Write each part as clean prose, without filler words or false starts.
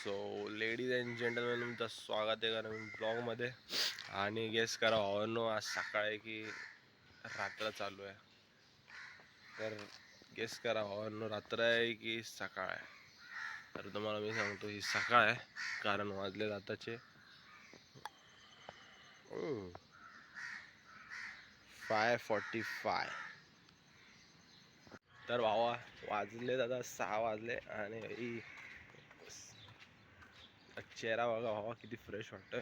So ladies and gentleman, तुमचं स्वागत आहे कारण ब्लॉगमध्ये. आणि गेस करा भावांनो, आज सकाळ आहे की रात्र चालू आहे. तर गेस करा भावांनो, रात्र आहे की सकाळ आहे. तर तुम्हाला मी सांगतो ही सकाळ आहे, कारण वाजले आताचे 5:45. तर भावा वाजले दादा 6 वाजले आणि चेहरा बघा भावा किती फ्रेश वाटतोय.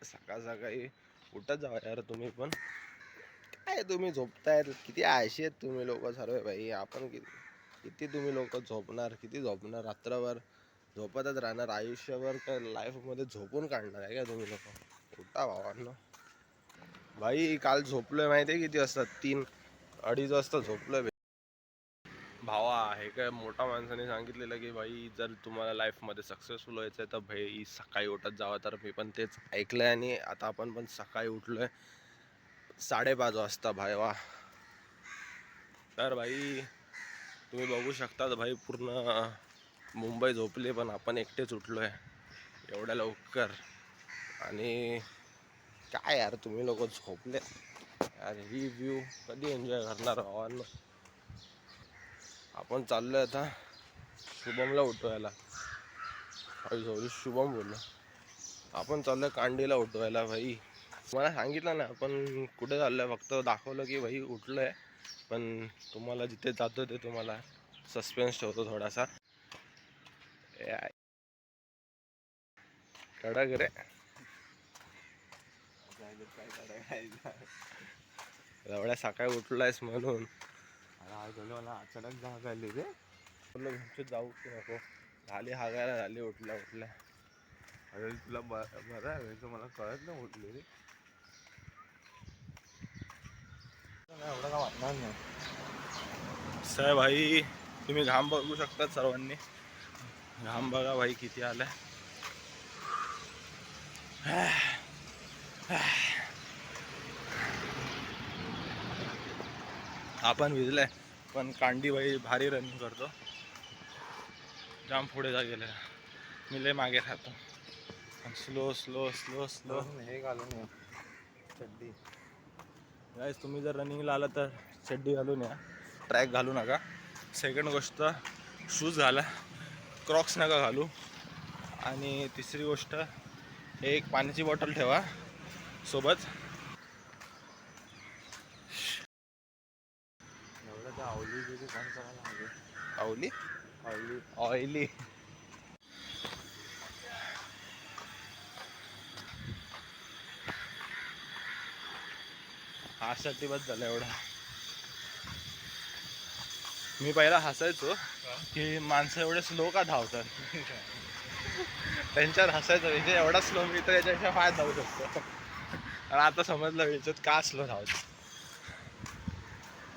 सकाळ सकाळी उठत जावा यार तुम्ही पण. काय तुम्ही झोपताय, किती आळशी आहेत तुम्ही लोक सर्व भाई. आपण किती तुम्ही लोक झोपणार, किती झोपणार, रात्रभर झोपतच राहणार आयुष्यभर. तर लाईफमध्ये झोपून काढणार आहे का तुम्ही लोक? उठा भावांनो. भाई काल झोपलोय माहिती आहे किती वाजता? 3-2:30 वाजता झोपलोय भावा. हे काय मोठ्या माणसाने सांगितलेलं की भाई जर तुम्हाला लाईफमध्ये सक्सेसफुल व्हायचं आहे तर भाई सकाळी उठत जावं. तर मी पण तेच ऐकलंय आणि आता आपण पण सकाळी उठलोय 5:30 वाजता भाई. वा. तर भाई तुम्ही बघू शकता भाई, पूर्ण मुंबई झोपली पण आपण एकटेच उठलोय एवढ्या लवकर. आणि काय यार तुम्ही लोक झोपले यार, ही व्ह्यू कधी एन्जॉय करणार भावांनो? आपण चाललोय आता शुभमला उठवायला. शुभम बोललो आपण चाललोय कांडीला उठवायला भाई. मला सांगितलं ना आपण कुठे चाललोय, फक्त दाखवलं की भाई उठलोय. पण तुम्हाला जिथे जातो ते तुम्हाला सस्पेन्स ठेवतो थोडासा. कडक रे, एवढ्या सकाळी उठलायस म्हणून. मला अचानक जाग आली रे. म्हणलं जाऊ की नको, झाली हागायला झाली उठल्या. अरे तुला बरं आहे, मला कळत नाही उठली रे. एवढं का वाटणार नाही सर भाई. तुम्ही घाम बघू शकता सर्वांनी, घाम बघा भाई किती आलाय. आपण भिजलाय पण कांडी भाई भारी रनिंग करतो. जाम पुढे जा गेले, मी लय मागे राहतो. Slow slow slow slow. हे घालून चड्डी. गाईस तुम्ही जर रनिंगला आला तर चड्डी घालून या, ट्रॅक घालू नका. सेकंड गोष्ट, शूज घाला, क्रॉक्स नका घालू. आणि तिसरी गोष्ट, एक पाण्याची बॉटल ठेवा सोबत. एवढं ते आवली बिली बंद करायला हवे. आवली आवली ऑइली. हासाठी बस झालं एवढा. मी पहिला हसायचो की माणसं एवढे स्लो का धावतात. त्यांच्यावर हसायचं विषय, एवढा स्लो मी तर याच्यापेक्षा फाय धावू शकतो. आणि आता समजलं विचार का स्लो धावतो.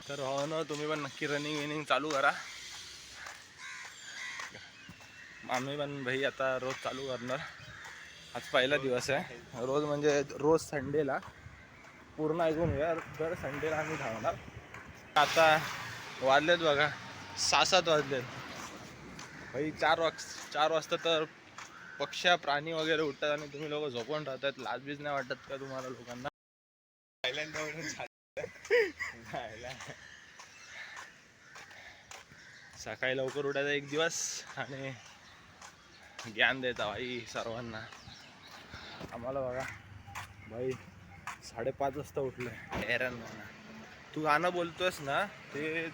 तर हो ना, तुम्ही पण नक्की रनिंग चालू करा. आम्ही पण भाई आता रोज चालू करणार. आज पहिला दिवस आहे. रोज म्हणजे रोज संडेला, पूर्ण ऐकून घ्या, दर संडेला आम्ही धावणार. आता वाजलेत बघा 6-7 वाजलेत भाई. 4 वाजता तर पक्ष्या प्राणी वगैरे उठतात आणि तुम्ही लोक झोपून राहतात. लाजबीज नाही वाटत का तुम्हाला लोकांना? सकाळी लवकर उठायचा एक दिवस आणि ज्ञान द्यायचा भाई सर्वांना. आम्हाला बघा भाई 5:30 वाजता उठलोय. हैराण. तू गाणं बोलतोयस ना, ते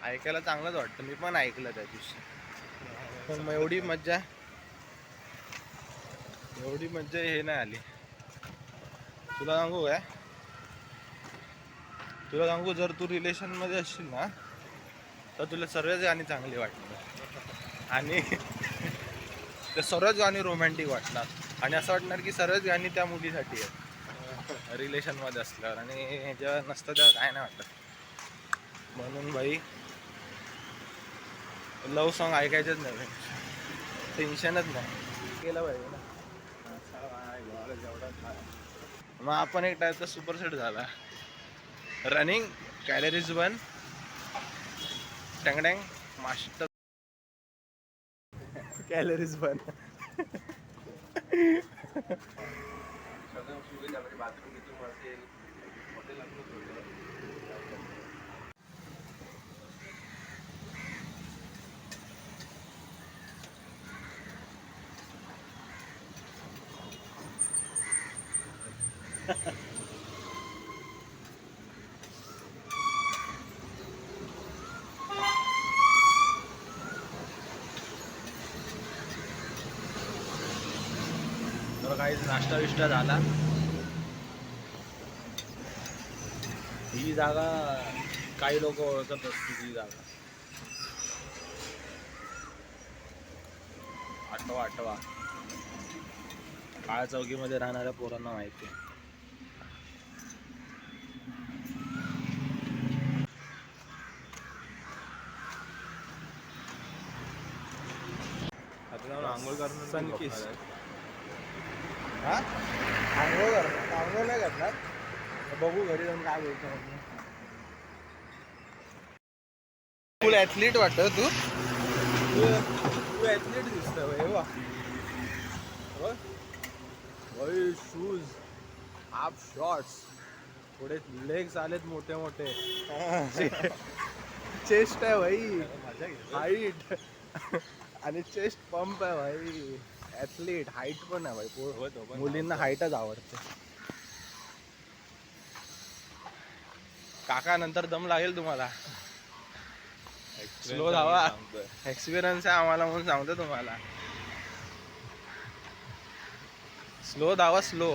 ऐकायला चांगलंच वाटतं. मी पण ऐकलं त्या दिवशी, पण मग एवढी मज्जा हे नाही आली. तुला सांगू जर तू रिलेशनमध्ये असशील ना तर तुला सर्वच गाणी चांगली वाटणार. आणि ते सर्वच गाणी रोमॅन्टिक वाटणार. आणि असं वाटणार की सर्वच गाणी त्या मुलीसाठी आहेत रिलेशनमध्ये असल्यावर. आणि जेव्हा नसतं तेव्हा काय नाही वाटत. म्हणून भाई लव सॉन्ग ऐकायचंच नाही, टेन्शनच नाही केलं पाहिजे ना. मग आपण एक टाईपचा सुपरसेट झाला. रनिंग, कॅलरीज बर्न, टँगडँग मास्टर. कॅलरीज पण. तर काही नाश्ता विष्टा झाला. ही जागा काही लोक ओळखत असतील. ही जागा आठवा काळा चौकीमध्ये राहणाऱ्या पोरांना माहिती आहे. आता जाऊन आंघोळ करून सनकिस. हा आंघोळ नाही करणार. बघू घरी जाऊन काय बोलतो. फुल ॲथलीट वाटतं तू. तू ॲथलीट दिसतोय भाई. शूज हाफ शॉर्ट्स थोडे लेग्स आलेत मोठे मोठे. चेस्ट आहे भाई. हाईट आणि चेस्ट पंप आहे भाई. ॲथलीट हाईट पण आहे भाई. मुलींना हाईटच आवडते. काका नंतर दम लागेल तुम्हाला. स्लो धावा. एक्सपिरियन्स आहे आम्हाला म्हणून सांगतो तुम्हाला. स्लो धावा. स्लो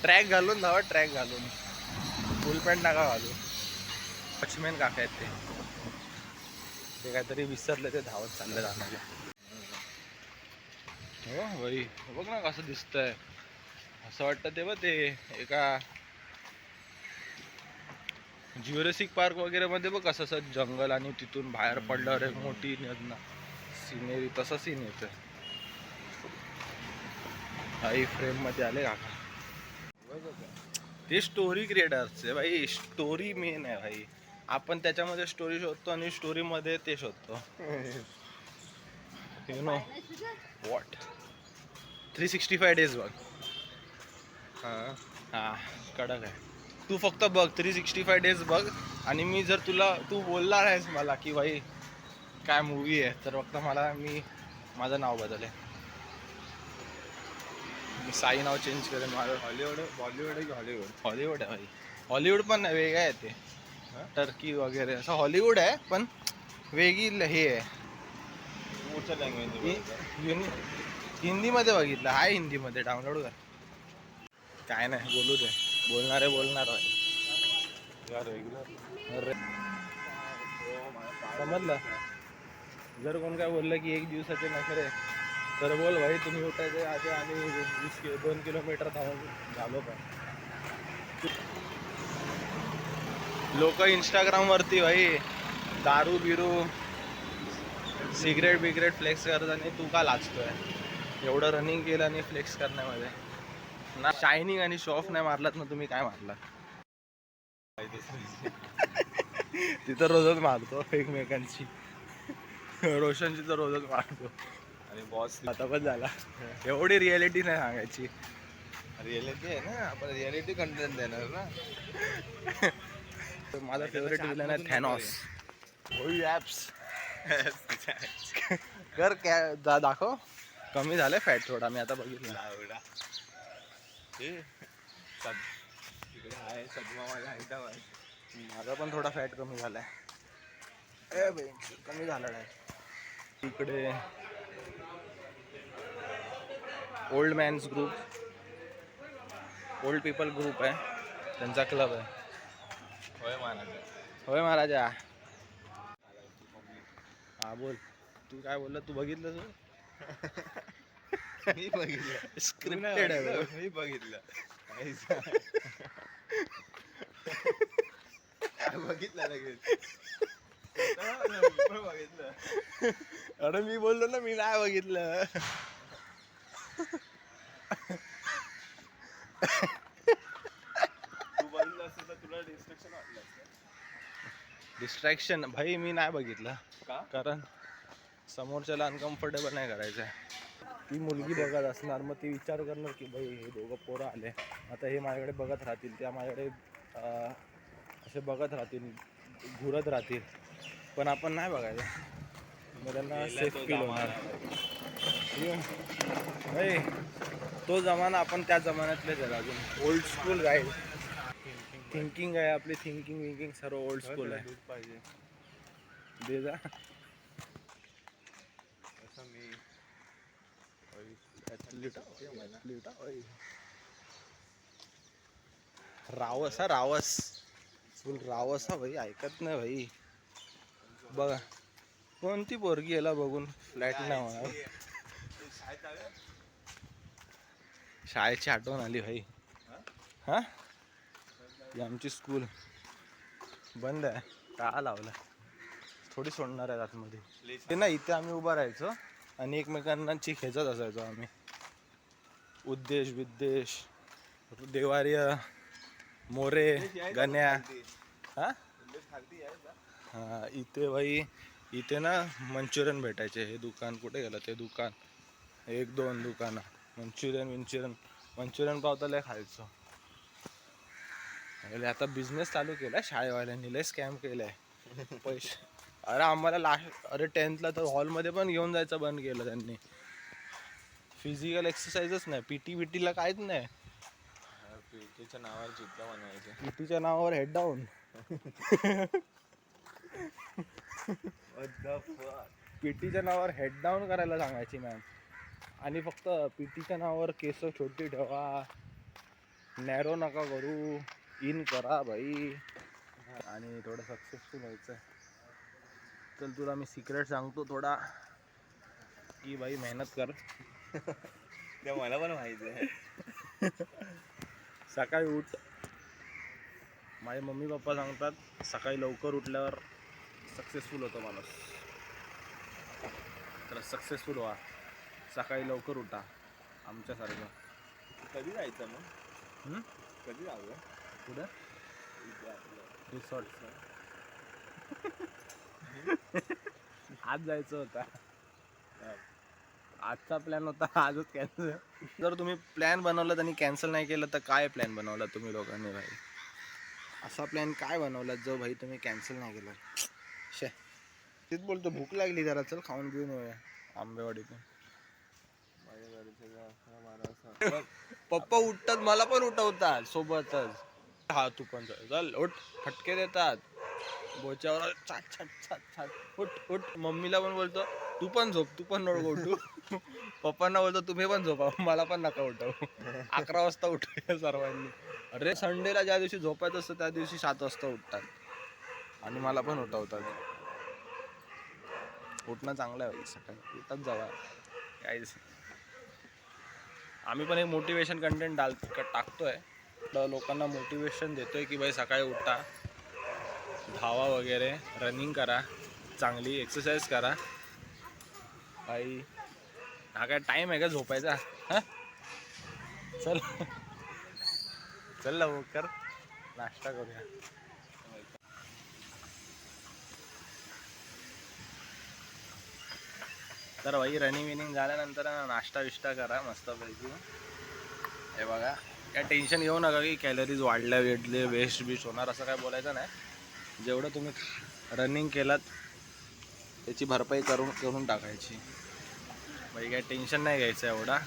ट्रॅक घालून धावा. ट्रॅक घालून. फुल पॅन्ट नका घालू. वॉचमॅन काका आहेत ते काहीतरी विसरले. ते धावत चालले जाणार. हो भाई बघ ना कसं दिसतंय. असं वाटतं ते बघ ते एका ज्युरेसिक पार्क वगैरे मध्ये बघ कसं असं जंगल आणि तिथून बाहेर पडल्यावर एक मोठी सिनेरी. तसं सीन येतं. हाई फ्रेम मध्ये आले काका. ते स्टोरी क्रिएटर्सचे भाई. स्टोरी मेन आहे भाई. आपण त्याच्यामध्ये स्टोरी शोधतो आणि स्टोरी मध्ये ते शोधतो. यु नो वॉट 365 days बघ. हा कडक आहे. तू फक्त बघ 365 days बघ. आणि मी जर तू बोलणार आहेस मला की भाई काय मूवी आहे तर फक्त मी माझं नाव बदलेन. मी साई नाव चेंज करेन माझं. बॉलिवूड आहे की हॉलिवूड? हॉलिवूड आहे भाई. हॉलिवूड पण नाही वेगळं आहे ते. टर्की वगैरे असं हॉलिवूड आहे पण वेगळी हे आहे. पुढच्या लँग्वेज हिंदीमध्ये बघितलं. आहे हिंदीमध्ये. डाउनलोड कर. काय नाही बोलू दे. बोलणार आहे. रेग्युलर समजलं. जर कोण काय बोललं की 1 दिवसाचे नखरे तर बोल भाई तुम्ही उठायचे आधी आणि 2 किलोमीटर धावून झालो. पण लोक इंस्टाग्राम वरती भाई दारू बिरू सिगरेट बिगरेट फ्लेक्स करतात आणि तू का लाजतोय. एवढं रनिंग केलं आणि फ्लेक्स करण्यामध्ये ना शायनिंग आणि शॉफ नाही मारलात ना तुम्ही. काय मारला तिथं रोजच मारतो एकमेकांची. रोशनची तर रोजच मारतो. आणि बॉस आता पण झाला. एवढी रियालिटी नाही सांगायची. रियालिटी आहे ना. आपण रियालिटी कंटेंट देणार ना. माझा फेवरेट विलन आहे थॅनॉस. ॲप्स कर क्या दाखव. कमी झालंय फॅट थोडा. मी आता बघितलं. तिकडे आहे सदमा माझ्या माझा पण थोडा फॅट कमी झालाय. कमी झाला आहे. इकडे old man's group. Old people group आहे. त्यांचा क्लब आहे. होय महाराजा. हा बोल. तू काय बोलला. तू बघितलं तू. मी बघितलं. स्क्रिप्टेड आहे. मी बघितलं. बघितलं लगेच. बघितलं. अरे मी बोललो ना मी नाही बघितलं. तू बघितलं असतं तर तुला डिस्ट्रॅक्शन वाटलं असतं. डिस्ट्रॅक्शन भाई मी नाही बघितलं. का? कारण समोरच्याला अनकम्फर्टेबल नाही करायचं आहे. ती मुलगी बघत असणार, मग ती विचार करणार की भाई हे दोघं पोरं आले, आता हे माझ्याकडे बघत राहतील, त्या माझ्याकडे असे बघत राहतील, घुरत राहतील, पण आपण नाही बघायचं. मग त्यांना सेफ फील होणार. भाई तो जमाना आपण त्या जमान्यातलेच आहे, अजून ओल्ड स्कूल गाईड थिंकिंग आहे आपली, थिंकिंग सर्व ओल्ड स्कूल आहे. दूध पाहिजे दे जा. असं मी रावस हा रावस, फुल रावस हा भाई, ऐकत नाही भाई. बघा कोणती पोरगी याला बघून फ्लॅट नाही होणार. शाळेची आठवण आली भाई. हा ही आमची स्कूल बंद आहे, का लावला, थोडी सोडणार आहे आतमध्ये. ते ना इथे आम्ही उभा राहायचो आणि एकमेकांची खेचत असायचो आम्ही. उद्देश विद्देश देवार्य मोरे गण्या. हा हा इथे भाई, इथे ना मंचुरियन भेटायचे. हे दुकान कुठे गेलं ते दुकान, 1-2 दुकानं मंचुरियन पाव तर लय खायचो. आता बिझनेस चालू केला शाळेवाल्यांनी, लय स्कॅम केलाय पैसे. अरे आम्हाला अरे 10th ला तर हॉलमध्ये पण घेऊन जायचं बंद केलं त्यांनी. फिजिकल एक्सरसाइजच नाही, पीटीला काहीच नाही. पीटीच्या नावावर चित्र बनवायचं, पीटीच्या नावावर हेड डाऊन. पीटीच्या नावावर हेड डाऊन करायला सांगायची मॅम. आणि फक्त पीटीच्या नावावर केस छोटी ठेवा, नॅरो नका करू, इन करा भाई. आणि थोडं सक्सेसफुल व्हायचं. चल तुला मी सिक्रेट सांगतो थोडा, की भाई मेहनत कर. ते मला पण माहिती आहे. सकाळी उठ. माझे मम्मी पप्पा सांगतात सकाळी लवकर उठल्यावर सक्सेसफुल होतो माणूस. तर सक्सेसफुल व्हा, सकाळी लवकर उठा आमच्यासारखं. कधी जायचं मग? कधी जाऊया? कुठं? रिसॉर्ट. आज जायचं होता, आजचा प्लॅन होता, आजच कॅन्सल. जर तुम्ही प्लॅन बनवलं आणि कॅन्सल नाही केलं तर काय प्लॅन बनवला तुम्ही लोकांनी भाई? असा प्लॅन काय बनवला जो भाई तुम्ही कॅन्सल नाही केला? शे तेच बोलतो, भूक लागली जरा, चल खाऊन घेऊन येऊया आंबेवाडीतून. माझ्या घरचे पप्पा उठतात, मला पण उठवतात सोबतच. हा तू पण चल उठ, फटके देतात बोच्यावर, छाट छाट छाट छाट, उठ उठ. मम्मीला पण बोलतो तू पण झोप, तू पण नको उठू. पप्पांना बोलतो तुम्ही पण झोपा, मला पण नका उठवू. 11 वाजता उठूया सर्वांनी. अरे संडेला ज्या दिवशी झोपायचं असतं त्या दिवशी 7 वाजता उठतात आणि मला पण उठवतात. उठणं चांगलं आहे सकाळी, उठत जावा काहीच. आम्ही पण एक मोटिवेशन कंटेंट टाकतोय, लोकांना मोटिवेशन देतोय की भाई सकाळी उठा, धावा वगैरे, रनिंग करा, चांगली एक्सरसाइज करा भाई. हा काय टाइम आहे का झोपायचा? हा चल चल लवकर नाश्ता करूया. तर भाई रनिंग झाल्यानंतर नाश्ता विष्टा करा मस्तपैकी. हे बघा, काय टेन्शन घेऊ नका की कॅलरीज वाढल्या, वेस्ट होणार, असं काय बोलायचं नाही. जेवढं तुम्ही रनिंग केलात त्याची भरपाई करून टाकायची भाई. काय टेन्शन नाही घ्यायचं एवढा,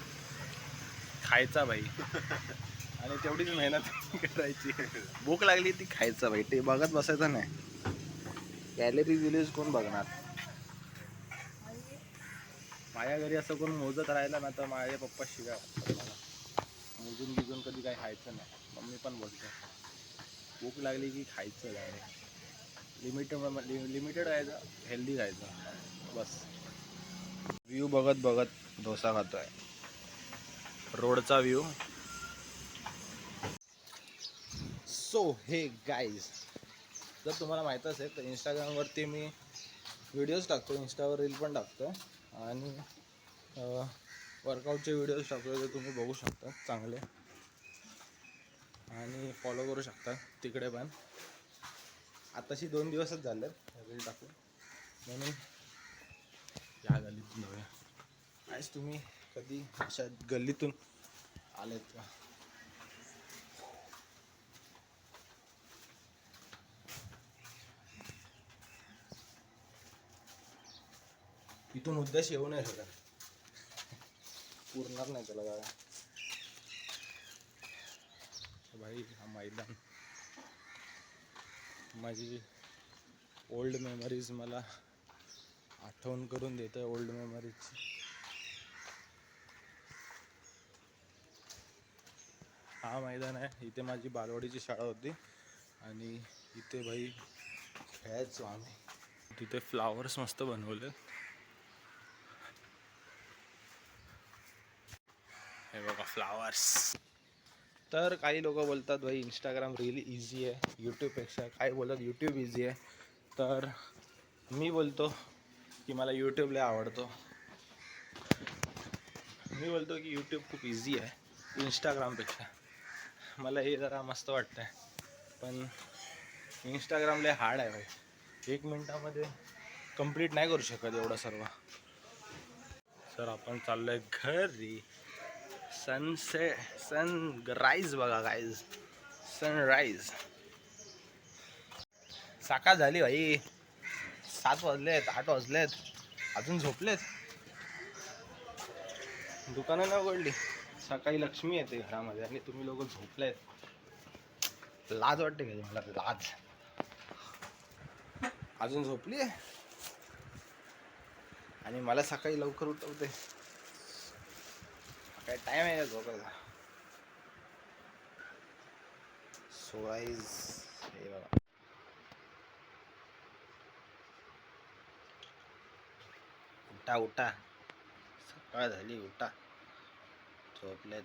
खायचा भाई आणि तेवढीच मेहनत करायची. भूक लागली ती खायचं भाई, ते बघत बसायचं नाही. कॅलरीज कोण बघणार? माझ्या घरी असं कोण मोजत राहिलं ना तर माझे पप्पा शिव्या घालतात मला. मोजून कधी काही खायचं नाही. मम्मी पण बोलते भूक लागली की खायचं डायरेक्ट. लिमिटेड खायचं, हेल्दी खायचं बस. व्ह्यू बघत डोसा खातोय, रोडचा व्ह्यू. सो हे गाईज, जर तुम्हाला माहीत असेल तर इंस्टाग्रामवरती मी व्हिडिओज टाकतो, इंस्टावर रील पण टाकतो आणि वर्कआउटचे व्हिडिओज टाकतो, ते तुम्ही बघू शकता चांगले आणि फॉलो करू शकता तिकडे पण. आताशी 2 दिवसच झाले रील टाकून, म्हणून या गल्लीतून जाऊया. आज तुम्ही कधी अशा गल्लीतून आलेत का? इथून उद्देश येऊ नाही शकत, पूर्णार नाही त्याला जागा. भाई हा मैदान माझी ओल्ड मेमरीज मला आठवण करून देतं. ओल्ड मेमरीजची. हा मैदान आहे, इथे माझी बालवाडीची शाळा होती आणि इथे भाई खेळायचो आम्ही. तिथे फ्लावर्स मस्त बनवले. हे बघा फ्लावर्स. तर काही लोक बोलतात भाई इंस्टाग्राम रील इझी आहे यूट्यूबपेक्षा. काही बोलतात यूट्यूब इझी आहे. तर मी बोलतो की मला यूट्यूब लय आवडतो. मी बोलतो की यूट्यूब खूप इझी आहे इंस्टाग्रामपेक्षा. मला हे जरा मस्त वाटतं आहे, पण इंस्टाग्राम लय हार्ड आहे भाई. 1 मिनिटामध्ये कंप्लीट नाही करू शकत एवढं सर्व. सर आपण चाललोय घरी. सनराईज बघा गाईज, सनराईज. सकाळ झाली भाई, 7 वाजलेत, 8 वाजलेत, अजून झोपलेत. दुकानं नाही उघडली. सकाळी लक्ष्मी येते घरामध्ये आणि तुम्ही लोक झोपलेत. लाज वाटते का मला? लाज. अजून झोपली आहे आणि मला सकाळी लवकर उठवते. काय टाइम आहे का झोपायचा? सोळाईज हे बघा. उठा उठा, सकाळ झाली, उठा. झोपलेत.